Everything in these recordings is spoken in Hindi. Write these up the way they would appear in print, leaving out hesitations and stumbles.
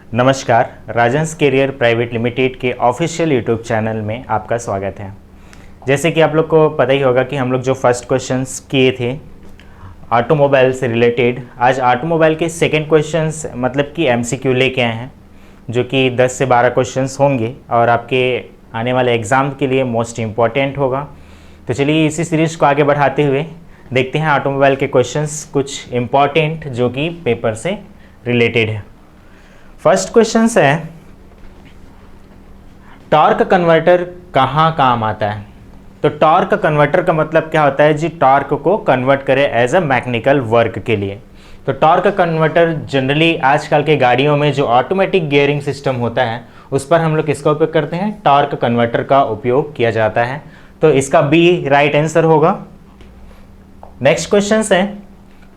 नमस्कार, राजंस कैरियर प्राइवेट लिमिटेड के ऑफिशियल यूट्यूब चैनल में आपका स्वागत है। जैसे कि आप लोग को पता ही होगा कि हम लोग जो फर्स्ट क्वेश्चंस किए थे ऑटोमोबाइल से रिलेटेड, आज ऑटोमोबाइल के सेकंड क्वेश्चंस मतलब कि एमसीक्यू लेके आए हैं, जो कि 10 से 12 क्वेश्चंस होंगे और आपके आने वाले एग्ज़ाम के लिए मोस्ट इम्पॉर्टेंट होगा। तो चलिए इसी सीरीज़ को आगे बढ़ाते हुए देखते हैं ऑटोमोबाइल के क्वेश्चंस कुछ इम्पॉर्टेंट जो कि पेपर से रिलेटेड है। फर्स्ट क्वेश्चन है, टॉर्क कन्वर्टर कहाँ काम आता है? तो टॉर्क कन्वर्टर का मतलब क्या होता है जी? टॉर्क को कन्वर्ट करे एज अ मैकेनिकल वर्क के लिए। तो टॉर्क कन्वर्टर जनरली आजकल के गाड़ियों में जो ऑटोमेटिक गियरिंग सिस्टम होता है उस पर हम लोग किसका उपयोग करते हैं? टॉर्क कन्वर्टर का उपयोग किया जाता है। तो इसका बी राइट आंसर होगा। नेक्स्ट क्वेश्चन है,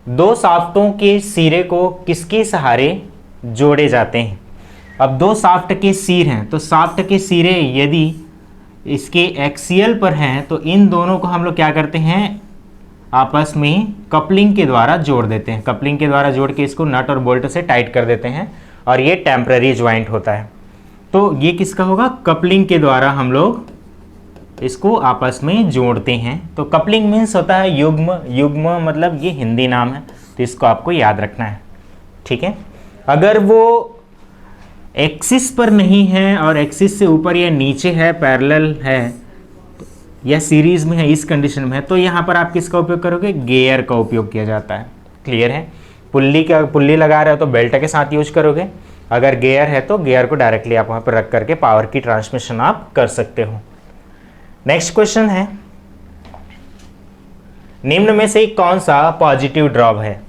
दो शाफ्टों के सिरे को किसके सहारे जोड़े जाते हैं? अब दो शाफ्ट के सिर हैं, तो शाफ्ट के सिरे यदि इसके एक्सियल पर हैं तो इन दोनों को हम लोग क्या करते हैं? आपस में कपलिंग के द्वारा जोड़ देते हैं। कपलिंग के द्वारा जोड़ के इसको नट और बोल्ट से टाइट कर देते हैं और ये टेम्पररी ज्वाइंट होता है। तो ये किसका होगा? कपलिंग के द्वारा हम लोग इसको आपस में जोड़ते हैं। तो कपलिंग मीन्स होता है युग्म। युग्म मतलब ये हिंदी नाम है, तो इसको आपको याद रखना है, ठीक है। अगर वो एक्सिस पर नहीं है और एक्सिस से ऊपर या नीचे है, पैरेलल है या सीरीज में है, इस कंडीशन में है, तो यहाँ पर आप किसका उपयोग करोगे? गियर का उपयोग किया जाता है। क्लियर है? पुल्ली लगा रहे हो तो बेल्ट के साथ यूज करोगे। अगर गियर है तो गियर को डायरेक्टली आप वहाँ पर रख करके पावर की ट्रांसमिशन आप कर सकते हो। नेक्स्ट क्वेश्चन है, निम्न में से कौन सा पॉजिटिव ड्रॉप है?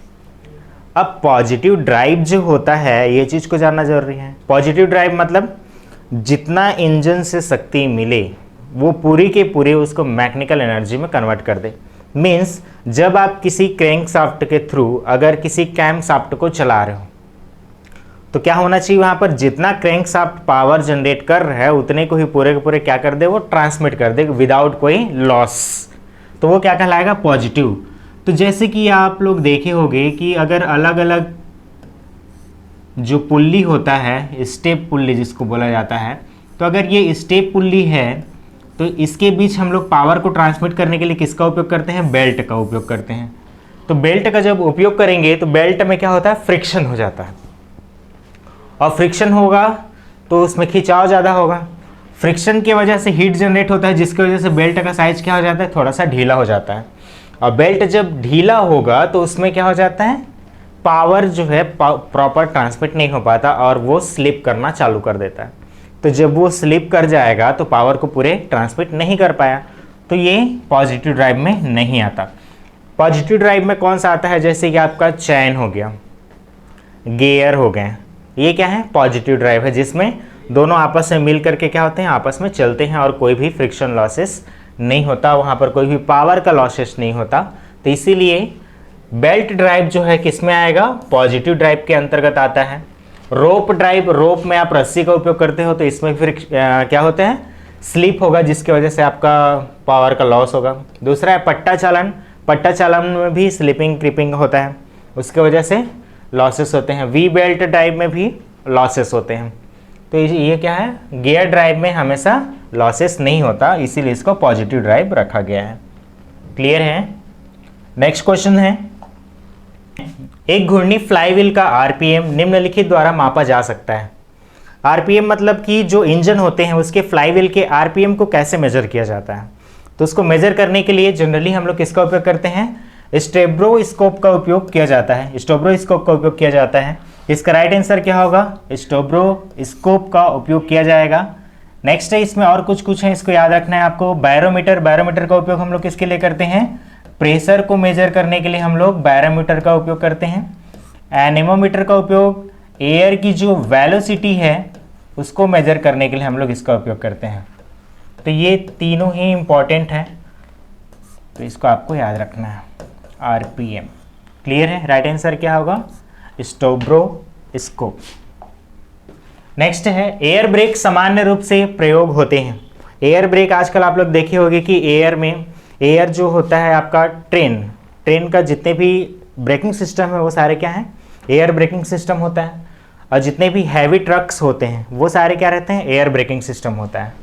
अब पॉजिटिव ड्राइव जो होता है ये चीज़ को जानना जरूरी है। पॉजिटिव ड्राइव मतलब जितना इंजन से शक्ति मिले वो पूरी के पूरे उसको मैकेनिकल एनर्जी में कन्वर्ट कर दे। मीन्स जब आप किसी क्रैंक शाफ्ट के थ्रू अगर किसी कैम शाफ्ट को चला रहे हो तो क्या होना चाहिए? वहाँ पर जितना क्रैंक शाफ्ट पावर जनरेट कर रहा है उतने को ही पूरे के पूरे क्या कर दे? वो ट्रांसमिट कर दे विदाउट कोई लॉस। तो वो क्या कहलाएगा? पॉजिटिव। तो जैसे कि आप लोग देखे होंगे कि अगर अलग अलग जो पुल्ली होता है, स्टेप पुल्ली जिसको बोला जाता है, तो अगर ये स्टेप पुल्ली है तो इसके बीच हम लोग पावर को ट्रांसमिट करने के लिए किसका उपयोग करते हैं? बेल्ट का उपयोग करते हैं। तो बेल्ट का जब उपयोग करेंगे तो बेल्ट में क्या होता है? फ्रिक्शन हो जाता है, और फ्रिक्शन होगा तो उसमें खिंचाव ज़्यादा होगा। फ्रिक्शन की वजह से हीट जनरेट होता है, जिसकी वजह से बेल्ट का साइज क्या हो जाता है? थोड़ा सा ढीला हो जाता है। और बेल्ट जब ढीला होगा तो उसमें क्या हो जाता है? पावर जो है प्रॉपर ट्रांसमिट नहीं हो पाता और वो स्लिप करना चालू कर देता है। तो जब वो स्लिप कर जाएगा तो पावर को पूरे ट्रांसमिट नहीं कर पाया, तो ये पॉजिटिव ड्राइव में नहीं आता। पॉजिटिव ड्राइव में कौन सा आता है? जैसे कि आपका चैन हो गया, गियर हो गए, ये क्या है? पॉजिटिव ड्राइव है, जिसमें दोनों आपस में मिल करके क्या होते हैं? आपस में चलते हैं और कोई भी फ्रिक्शन लॉसेस नहीं होता, वहाँ पर कोई भी पावर का लॉसेस नहीं होता। तो इसीलिए बेल्ट ड्राइव जो है किस में आएगा? पॉजिटिव ड्राइव के अंतर्गत आता है। रोप ड्राइव, रोप में आप रस्सी का उपयोग करते हो तो इसमें फिर क्या होते हैं? स्लिप होगा, जिसकी वजह से आपका पावर का लॉस होगा। दूसरा है पट्टा चालन। पट्टा चालन में भी स्लिपिंग क्रिपिंग होता है, उसके वजह से लॉसेस होते हैं। वी बेल्ट ड्राइव में भी लॉसेस होते हैं। तो ये क्या है? गियर ड्राइव में हमेशा लॉसेस नहीं होता, इसीलिए इसको पॉजिटिव ड्राइव रखा गया है। क्लियर है? नेक्स्ट क्वेश्चन है, एक घूर्णी फ्लाईव्हील का आरपीएम निम्नलिखित द्वारा मापा जा सकता है। आरपीएम मतलब कि जो इंजन होते हैं उसके फ्लाईव्हील के आरपीएम को कैसे मेजर किया जाता है? तो उसको मेजर करने के लिए जनरली हम लोग किसका उपयोग करते हैं? स्टेब्रोस्कोप का उपयोग किया जाता है। स्टेब्रोस्कोप का उपयोग किया जाता है। इसका राइट आंसर क्या होगा? स्टेब्रोस्कोप का उपयोग किया जाएगा। नेक्स्ट है, इसमें और कुछ है, इसको याद रखना है आपको। बैरोमीटर। बैरोमीटर का उपयोग हम लोग किसके लिए करते हैं? प्रेशर को मेजर करने के लिए हम लोग बैरोमीटर का उपयोग करते हैं। एनेमोमीटर का उपयोग एयर की जो वेलोसिटी है उसको मेजर करने के लिए हम लोग इसका उपयोग करते हैं। तो ये तीनों ही इंपॉर्टेंट है, तो इसको आपको याद रखना है। आरपीएम। क्लियर है? राइट आंसर क्या होगा? स्टेब्रोस्कोप। नेक्स्ट है, एयर ब्रेक सामान्य रूप से प्रयोग होते हैं। एयर ब्रेक आजकल आप लोग देखे होंगे कि एयर जो होता है आपका ट्रेन का जितने भी ब्रेकिंग सिस्टम है वो सारे क्या हैं? एयर ब्रेकिंग सिस्टम होता है। और जितने भी हैवी ट्रक्स होते हैं वो सारे क्या रहते हैं, एयर ब्रेकिंग सिस्टम होता है।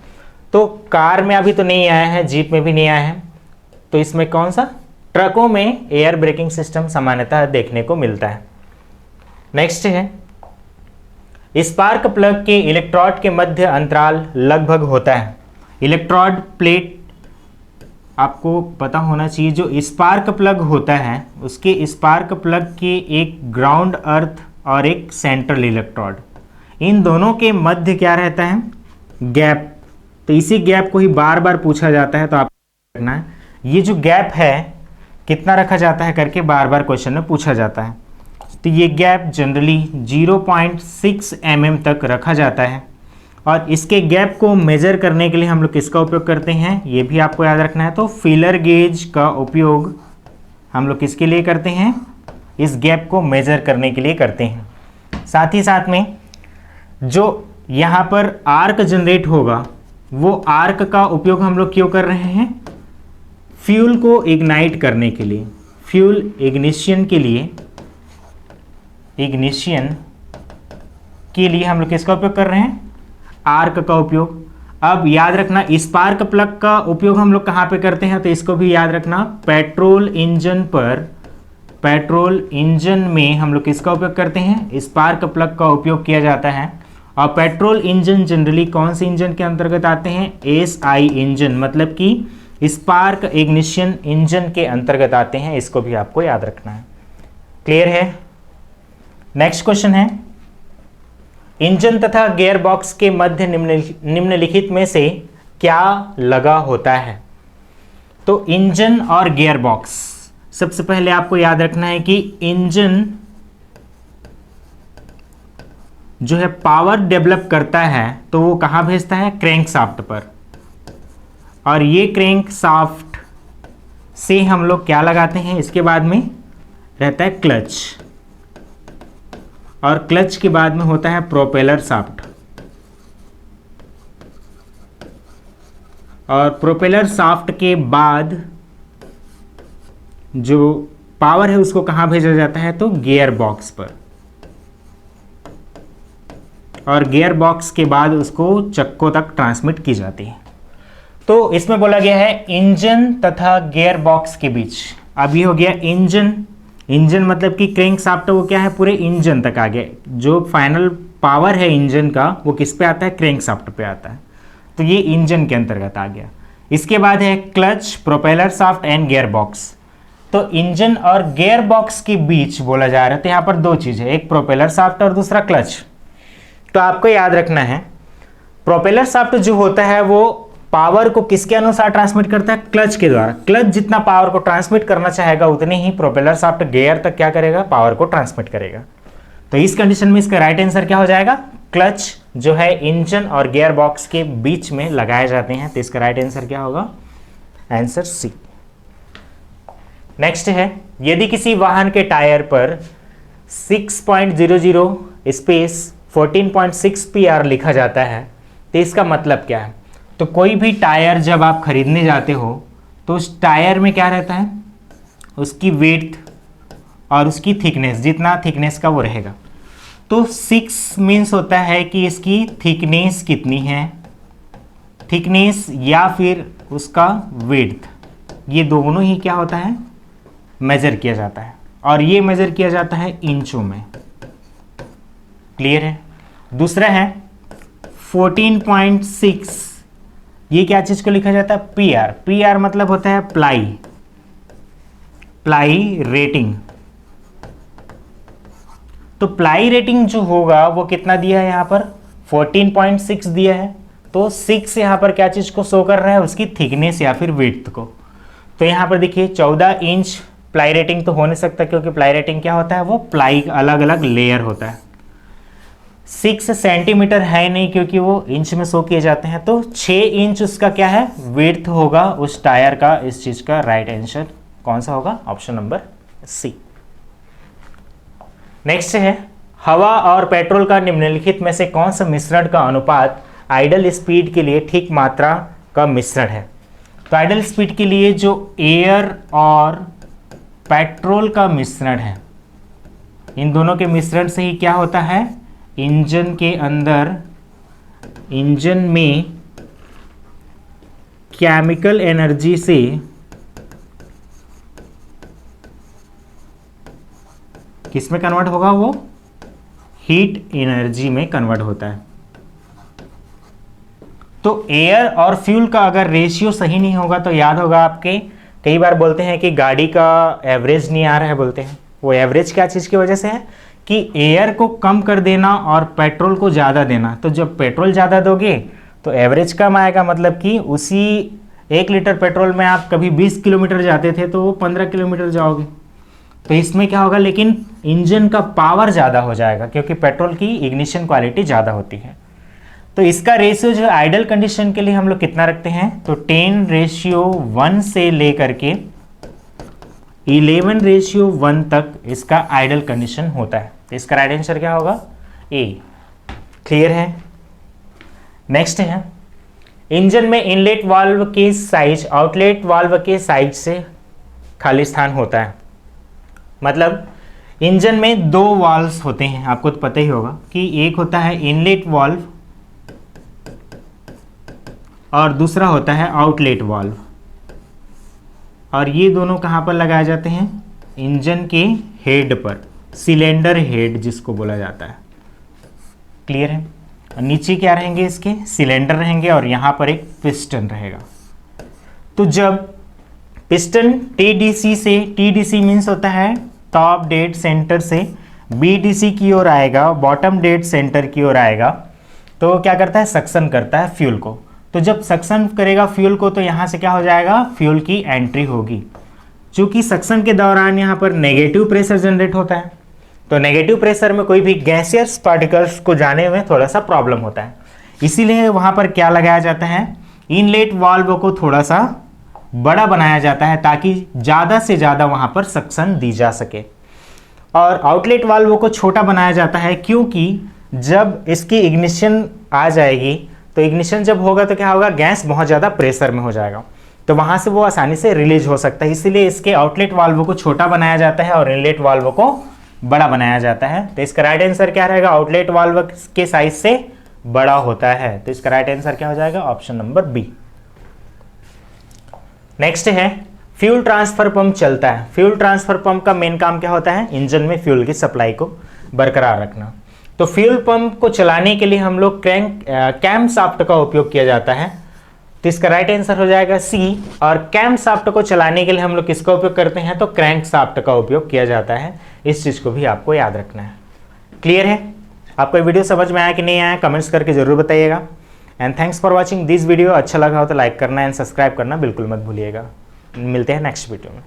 तो कार में अभी तो नहीं आया है, जीप में भी नहीं आया है, तो इसमें कौन सा, ट्रकों में एयर ब्रेकिंग सिस्टम सामान्यतः देखने को मिलता है। नेक्स्ट है, स्पार्क प्लग के इलेक्ट्रोड के मध्य अंतराल लगभग होता है। इलेक्ट्रोड प्लेट आपको पता होना चाहिए, जो स्पार्क प्लग होता है उसके स्पार्क प्लग के एक ग्राउंड अर्थ और एक सेंट्रल इलेक्ट्रोड, इन दोनों के मध्य क्या रहता है, गैप। तो इसी गैप को ही बार बार पूछा जाता है, तो आपको रखना है ये जो गैप है कितना रखा जाता है करके बार बार क्वेश्चन में पूछा जाता है। तो ये गैप जनरली 0.6 mm तक रखा जाता है, और इसके गैप को मेजर करने के लिए हम लोग किसका उपयोग करते हैं, ये भी आपको याद रखना है। तो फीलर गेज का उपयोग हम लोग किसके लिए करते हैं, इस गैप को मेजर करने के लिए करते हैं। साथ ही साथ में जो यहाँ पर आर्क जनरेट होगा, वो आर्क का उपयोग हम लोग क्यों कर रहे हैं, फ्यूल को इग्नाइट करने के लिए, फ्यूल इग्निशन के लिए, इग्निशन के लिए हम लोग किसका उपयोग कर रहे हैं, आर्क का उपयोग। अब याद रखना स्पार्क प्लग का उपयोग हम लोग कहाँ पे करते हैं, तो इसको भी याद रखना, पेट्रोल इंजन पर, पेट्रोल इंजन में हम लोग किसका उपयोग करते हैं, स्पार्क प्लग का उपयोग किया जाता है। और पेट्रोल इंजन जनरली कौन से इंजन के अंतर्गत आते हैं, एसआई इंजन, मतलब कि स्पार्क इग्निशन इंजन के अंतर्गत आते हैं, इसको भी आपको याद रखना है। क्लियर है। नेक्स्ट क्वेश्चन है, इंजन तथा गियर बॉक्स के मध्य निम्नलिखित में से क्या लगा होता है। तो इंजन और गियर बॉक्स, सबसे पहले आपको याद रखना है कि इंजन जो है पावर डेवलप करता है तो वो कहाँ भेजता है, क्रैंक शाफ्ट पर, और ये क्रैंक शाफ्ट से हम लोग क्या लगाते हैं, इसके बाद में रहता है क्लच, और क्लच के बाद में होता है प्रोपेलर शाफ्ट, और प्रोपेलर शाफ्ट के बाद जो पावर है उसको कहाँ भेजा जाता है, तो गियर बॉक्स पर, और गियर बॉक्स के बाद उसको चक्कों तक ट्रांसमिट की जाती है। तो इसमें बोला गया है इंजन तथा गियर बॉक्स के बीच। अब ये हो गया इंजन, इंजन मतलब कि क्रैंक शाफ्ट वो क्या है, पूरे इंजन तक आ गया, जो फाइनल पावर है इंजन का वो किस पे आता है, क्रैंक शाफ्ट पे आता है, तो ये इंजन के अंतर्गत आ गया। इसके बाद है clutch, propeller shaft and gear box. तो इंजन और गियर बॉक्स के बीच बोला जा रहा है, तो यहाँ पर दो चीज़ है, एक प्रोपेलर शाफ्ट और दूसरा क्लच। तो आपको याद रखना है प्रोपेलर शाफ्ट जो होता है वो पावर को किसके अनुसार ट्रांसमिट करता है, क्लच के द्वारा। क्लच जितना पावर को ट्रांसमिट करना चाहेगा उतने ही प्रोपेलर शाफ्ट गियर तक क्या करेगा, पावर को ट्रांसमिट करेगा। तो इस कंडीशन में इसका राइट आंसर क्या हो जाएगा, क्लच जो है इंजन और गियर बॉक्स के बीच में लगाए जाते हैं, तो इसका राइट आंसर क्या होगा, आंसर सी। नेक्स्ट है, यदि किसी वाहन के टायर पर 6.00 स्पेस 14.6 PR लिखा जाता है, तो इसका मतलब क्या है। तो कोई भी टायर जब आप खरीदने जाते हो तो उस टायर में क्या रहता है, उसकी वेट और उसकी थिकनेस, जितना थिकनेस का वो रहेगा। तो 6 मीन्स होता है कि इसकी थिकनेस कितनी है, थिकनेस या फिर उसका वेट, ये दोनों ही क्या होता है, मेजर किया जाता है, और ये मेजर किया जाता है इंचों में। क्लियर है। दूसरा है 14.6, ये क्या चीज को लिखा जाता है, PR। PR मतलब होता है प्लाई, प्लाई रेटिंग। तो प्लाई रेटिंग जो होगा वो कितना दिया है, यहाँ पर 14.6 दिया है, तो 6 यहाँ पर क्या चीज को शो कर रहा है, उसकी थिकनेस या फिर विड्थ को। तो यहाँ पर देखिए 14 इंच प्लाई रेटिंग तो हो नहीं सकता, क्योंकि प्लाई रेटिंग क्या होता है, वो प्लाई अलग अलग लेयर होता है। 6 सेंटीमीटर है नहीं, क्योंकि वो इंच में शो किए जाते हैं, तो 6 इंच उसका क्या है, विड्थ होगा उस टायर का। इस चीज का राइट आंसर कौन सा होगा, ऑप्शन नंबर सी। नेक्स्ट है, हवा और पेट्रोल का निम्नलिखित में से कौन सा मिश्रण का अनुपात आइडल स्पीड के लिए ठीक मात्रा का मिश्रण है। तो आइडल स्पीड के लिए जो एयर और पेट्रोल का मिश्रण है, इन दोनों के मिश्रण से ही क्या होता है, इंजन के अंदर, इंजन में केमिकल एनर्जी से किस में कन्वर्ट होगा, वो हीट एनर्जी में कन्वर्ट होता है। तो एयर और फ्यूल का अगर रेशियो सही नहीं होगा तो याद होगा आपके, कई बार बोलते हैं कि गाड़ी का एवरेज नहीं आ रहा है, बोलते हैं वो एवरेज क्या चीज़ की वजह से है कि एयर को कम कर देना और पेट्रोल को ज़्यादा देना। तो जब पेट्रोल ज़्यादा दोगे तो एवरेज कम आएगा, मतलब कि उसी 1 लीटर पेट्रोल में आप कभी 20 किलोमीटर जाते थे तो वो 15 किलोमीटर जाओगे। तो इसमें क्या होगा, लेकिन इंजन का पावर ज़्यादा हो जाएगा क्योंकि पेट्रोल की इग्निशन क्वालिटी ज़्यादा होती है। तो इसका रेशियो जो आइडल कंडीशन के लिए हम लोग कितना रखते हैं, तो 10:1 से लेकर के 11:1 तक इसका आइडल कंडीशन होता है। तो इसका राइट आंसर क्या होगा, ए। क्लियर है। नेक्स्ट है, इंजन में इनलेट वाल्व के साइज आउटलेट वाल्व के साइज से खाली स्थान होता है। मतलब इंजन में 2 वाल्व्स होते हैं, आपको तो पता ही होगा कि एक होता है इनलेट वाल्व और दूसरा होता है आउटलेट वाल्व। और ये दोनों कहाँ पर लगाए जाते हैं, इंजन के हेड पर, सिलेंडर हेड जिसको बोला जाता है। क्लियर है। और नीचे क्या रहेंगे, इसके सिलेंडर रहेंगे और यहाँ पर एक पिस्टन रहेगा। तो जब पिस्टन TDC से, TDC मीन्स होता है टॉप डेड सेंटर से BDC की ओर आएगा, बॉटम डेड सेंटर की ओर आएगा, तो क्या करता है, सक्शन करता है फ्यूल को। तो जब सक्शन करेगा फ्यूल को तो यहाँ से क्या हो जाएगा, फ्यूल की एंट्री होगी। चूंकि सक्शन के दौरान यहाँ पर नेगेटिव प्रेशर जनरेट होता है, तो नेगेटिव प्रेशर में कोई भी गैसियस पार्टिकल्स को जाने में थोड़ा सा प्रॉब्लम होता है। इसीलिए वहाँ पर क्या लगाया जाता है, इनलेट वाल्व को थोड़ा सा बड़ा बनाया जाता है ताकि ज़्यादा से ज़्यादा वहाँ पर सक्शन दी जा सके। और आउटलेट वाल्व को छोटा बनाया जाता है क्योंकि जब इसकी इग्निशन आ जाएगी तो इग्निशन जब होगा तो क्या होगा, गैस बहुत ज़्यादा प्रेशर में हो जाएगा, तो वहाँ से वो आसानी से रिलीज हो सकता है। इसीलिए इसके आउटलेट वाल्व को छोटा बनाया जाता है और इनलेट वाल्व को बड़ा बनाया जाता है। तो इसका राइट आंसर क्या रहेगा, आउटलेट वाल्व के साइज से बड़ा होता है। तो इसका राइट आंसर क्या हो जाएगा, ऑप्शन नंबर बी। नेक्स्ट है, फ्यूल ट्रांसफर पंप चलता है। फ्यूल ट्रांसफर पंप का मेन काम क्या होता है, इंजन में फ्यूल की सप्लाई को बरकरार रखना। तो फ्यूल पंप को चलाने के लिए हम लोग कैम शाफ्ट का उपयोग किया जाता है। तो इसका राइट आंसर हो जाएगा सी। और कैम शाफ्ट को चलाने के लिए हम लोग किसका उपयोग करते हैं, तो क्रैंक शाफ्ट का उपयोग किया जाता है। इस चीज़ को भी आपको याद रखना है। क्लियर है। आपको ये वीडियो समझ में आया कि नहीं आया, कमेंट्स करके जरूर बताइएगा। And thanks for watching this video. अच्छा लगा हो तो लाइक करना एंड सब्सक्राइब करना बिल्कुल मत भूलिएगा। मिलते हैं नेक्स्ट वीडियो में।